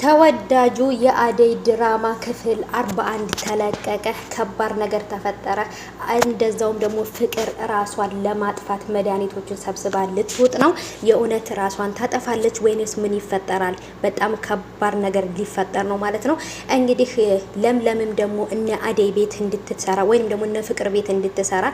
ተወዳጁ የአደይ ድራማ ክፍል 41 ተለቀቀ። ከባድ ነገር ተፈጠረ። እንደዛውም ደግሞ ፍቅር ራሷን ለማጥፋት መድኃኒቶችን ሰብስባ ልትውጥ ነው። የእውነት ራሷን ታጠፋለች ወይንስ ምን ይፈጠራል? በጣም ከባድ ነገር ሊፈጠር ነው ማለት ነው። እንግዲህ ለምለምም ደግሞ እነ አደይ ቤት እንድትሰራ ወይንም ደግሞ እነ ፍቅር ቤት እንድትሰራ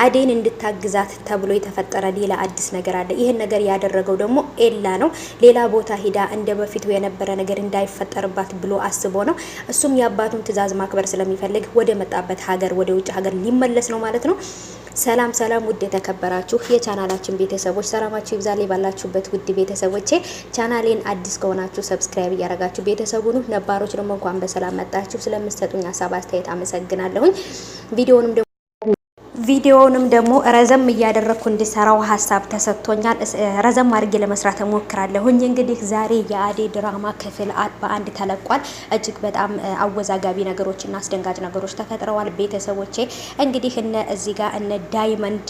አደይን እንድታግዛት ተብሎ የተፈጠረ ሌላ አዲስ ነገር አለ። ይህን ነገር ያደረገው ደግሞ ኤላ ነው። ሌላ ቦታ ሂዳ እንደ በፊቱ የነበረ ነገር እንዳይፈጠርባት ብሎ አስቦ ነው። እሱም የአባቱን ትዕዛዝ ማክበር ስለሚፈልግ ወደ መጣበት ሀገር ወደ ውጭ ሀገር ሊመለስ ነው ማለት ነው። ሰላም ሰላም፣ ውድ የተከበራችሁ የቻናላችን ቤተሰቦች ሰላማችሁ ይብዛል ባላችሁበት። ውድ ቤተሰቦቼ ቻናሌን አዲስ ከሆናችሁ ሰብስክራይብ እያደረጋችሁ ቤተሰቡን፣ ነባሮች ደግሞ እንኳን በሰላም መጣችሁ። ስለምትሰጡኝ ሀሳብ አስተያየት አመሰግናለሁኝ። ቪዲዮውንም ደግሞ ረዘም እያደረኩ እንዲሰራው ሀሳብ ተሰጥቶኛል። ረዘም አድርጌ ለመስራት እሞክራለሁኝ። እንግዲህ ዛሬ የአደይ ድራማ ክፍል 41 ተለቋል። እጅግ በጣም አወዛጋቢ ነገሮችና አስደንጋጭ ነገሮች ተፈጥረዋል። ቤተሰቦቼ እንግዲህ እዚህ ጋር እነ ዳይመንድ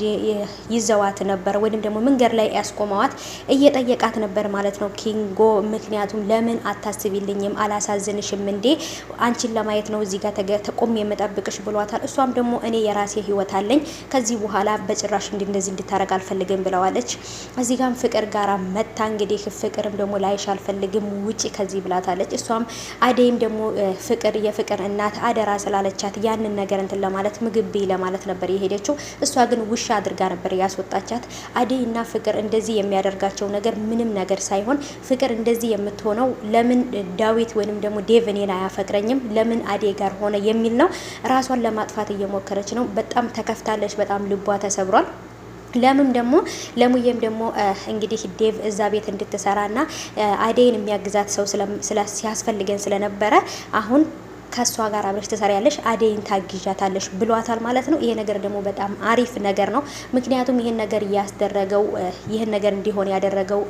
ይዘዋት ነበር፣ ወይንም ደግሞ መንገድ ላይ ያስቆመዋት እየጠየቃት ነበር ማለት ነው ኪንጎ። ምክንያቱም ለምን አታስቢልኝም? አላሳዝንሽም እንዴ? አንቺን ለማየት ነው እዚህ ጋር ተቆም የምጠብቅሽ ብሏታል። እሷም ደግሞ እኔ የራሴ ህይወት አለኝ ከዚህ በኋላ በጭራሽ እንደዚህ እንድታረግ አልፈልግም ብለዋለች። እዚህ ጋር ፍቅር ጋራ መታ እንግዲህ ፍቅርም ደግሞ ላይሽ አልፈልግም ውጪ ከዚህ ብላታለች። እሷም አደይም ደግሞ የፍቅር እናት አደራ ስላለቻት ያንን ነገር እንትን ለማለት ምግብ ለማለት ነበር የሄደችው። እሷ ግን ውሻ አድርጋ ነበር ያስወጣቻት። አደይና ፍቅር እንደዚህ የሚያደርጋቸው ነገር ምንም ነገር ሳይሆን ፍቅር እንደዚህ የምትሆነው ለምን ዳዊት ወይንም ደግሞ ዴቭ እኔን አያፈቅረኝም ለምን አደይ ጋር ሆነ የሚል ነው። ራሷን ለማጥፋት እየሞከረች ነው። በጣም ተከፍታለች። በጣም ልቧ ተሰብሯል። ለሙዬም ደግሞ እንግዲህ ዴቭ እዛ ቤት እንድትሰራና አደይን የሚያግዛት ሰው ሲያስፈልገን ስለነበረ አሁን ከሷ ጋር አብረሽ ትሰሪያለሽ፣ አደይን ታግዣታለሽ ብሏታል ማለት ነው። ይሄ ነገር ደግሞ በጣም አሪፍ ነገር ነው። ምክንያቱም ይሄን ነገር ያስደረገው ይሄን ነገር እንዲሆን ያደረገው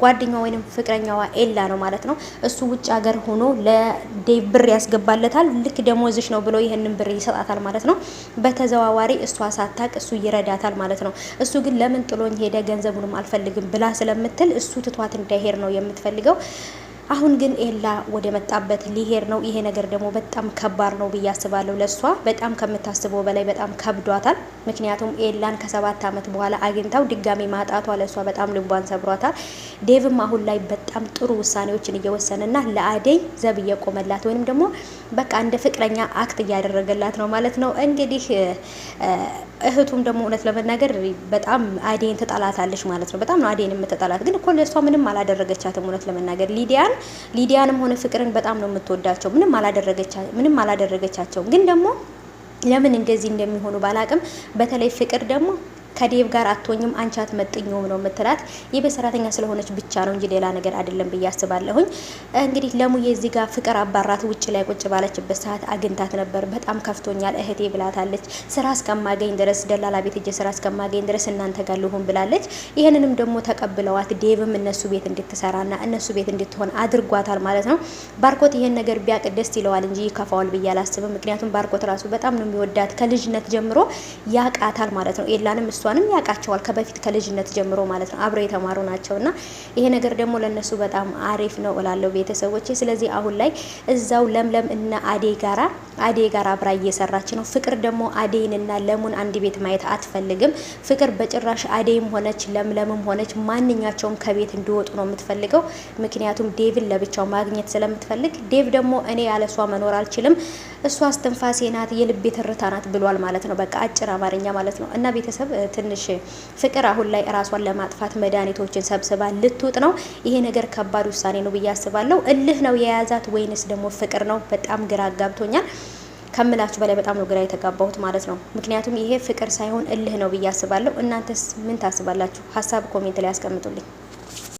ጓደኛዋ ወይንም ፍቅረኛዋ ኤላ ነው ማለት ነው። እሱ ውጭ ሀገር ሆኖ ለዴቭ ብር ያስገባለታል። ልክ ደሞዝሽ ነው ብሎ ይሄንን ብር ይሰጣታል ማለት ነው። በተዘዋዋሪ እሷ ሳታቅ እሱ ይረዳታል ማለት ነው። እሱ ግን ለምን ጥሎኝ ሄደ ገንዘቡንም አልፈልግም ብላ ስለምትል እሱ ትቷት እንዳይሄድ ነው የምትፈልገው። አሁን ግን ኤላ ወደ መጣበት ሊሄድ ነው። ይሄ ነገር ደግሞ በጣም ከባድ ነው ብዬ አስባለሁ። ለሷ በጣም ከምታስበው በላይ በጣም ከብዷታል። ምክንያቱም ኤላን ከ7 ዓመት በኋላ አግኝታው ድጋሚ ማጣቷ ለሷ በጣም ልቧን ሰብሯታል። ዴቭም አሁን ላይ በጣም ጥሩ ውሳኔዎችን እየወሰነና ለአደይ ዘብ እየቆመላት ወይንም ደግሞ በቃ እንደ ፍቅረኛ አክት እያደረገላት ነው ማለት ነው። እንግዲህ እህቱም ደግሞ እውነት ለመናገር በጣም አደይን ትጠላታለች ማለት ነው። በጣም ነው አደይን የምትጠላት። ግን እኮ ለሷ ምንም አላደረገቻትም። እውነት ለመናገር ሊዲያንም ሆነ ፍቅርን በጣም ነው የምትወዳቸው። ምንም አላደረገቻቸውም። ግን ደግሞ ለምን እንደዚህ እንደሚሆኑ ባላቅም፣ በተለይ ፍቅር ደግሞ ከዴቭ ጋር አትሆኝም አንቺ አትመጥኝም ነው የምትላት። የቤት ሰራተኛ ስለሆነች ብቻ ነው እንጂ ሌላ ነገር አይደለም ብዬ አስባለሁኝ። እንግዲህ ለሙዬ እዚህ ጋር ፍቅር አባራት ውጭ ላይ ቁጭ ባለችበት ሰዓት አግኝታት ነበር። በጣም ከፍቶኛል እህቴ ብላታለች። ስራ እስከማገኝ ድረስ ደላላ ቤት እጄ ስራ እስከማገኝ ድረስ እናንተ ጋር ልሁን ብላለች። ይህንንም ደግሞ ተቀብለዋት ዴቭም እነሱ ቤት እንድትሰራና እነሱ ቤት እንድትሆን አድርጓታል ማለት ነው። ባርኮት ይሄን ነገር ቢያቅ ደስ ይለዋል እንጂ ይከፋዋል ብዬ አላስብም። ምክንያቱም ባርኮት ራሱ በጣም ነው የሚወዳት፣ ከልጅነት ጀምሮ ያቃታል ማለት ነው። ኤላንም እሷንም ያውቃቸዋል ከበፊት ከልጅነት ጀምሮ ማለት ነው። አብረው የተማሩ ናቸውና ይሄ ነገር ደግሞ ለነሱ በጣም አሪፍ ነው እላለሁ ቤተሰቦቼ። ስለዚህ አሁን ላይ እዛው ለምለም እና አደይ ጋራ አብራ እየሰራች ነው። ፍቅር ደግሞ አደይንና ለሙን አንድ ቤት ማየት አትፈልግም። ፍቅር በጭራሽ አደይም ሆነች ለምለምም ሆነች ማንኛቸውም ከቤት እንዲወጡ ነው የምትፈልገው። ምክንያቱም ዴቭን ለብቻው ማግኘት ስለምትፈልግ፣ ዴቭ ደግሞ እኔ ያለሷ መኖር አልችልም፣ እሷ አስተንፋሴ ናት፣ የልቤ ትርታ ናት ብሏል ማለት ነው። በቃ አጭር አማርኛ ማለት ነው። እና ቤተሰብ ትንሽ ፍቅር አሁን ላይ ራሷን ለማጥፋት መድኃኒቶችን ሰብስባ ልትውጥ ነው። ይሄ ነገር ከባድ ውሳኔ ነው ብዬ አስባለሁ። እልህ ነው የያዛት ወይንስ ደግሞ ፍቅር ነው? በጣም ግራ አጋብቶኛል ከምላችሁ በላይ በጣም ነው ግራ የተጋባሁት ማለት ነው። ምክንያቱም ይሄ ፍቅር ሳይሆን እልህ ነው ብዬ አስባለሁ። እናንተስ ምን ታስባላችሁ? ሀሳብ ኮሜንት ላይ ያስቀምጡልኝ።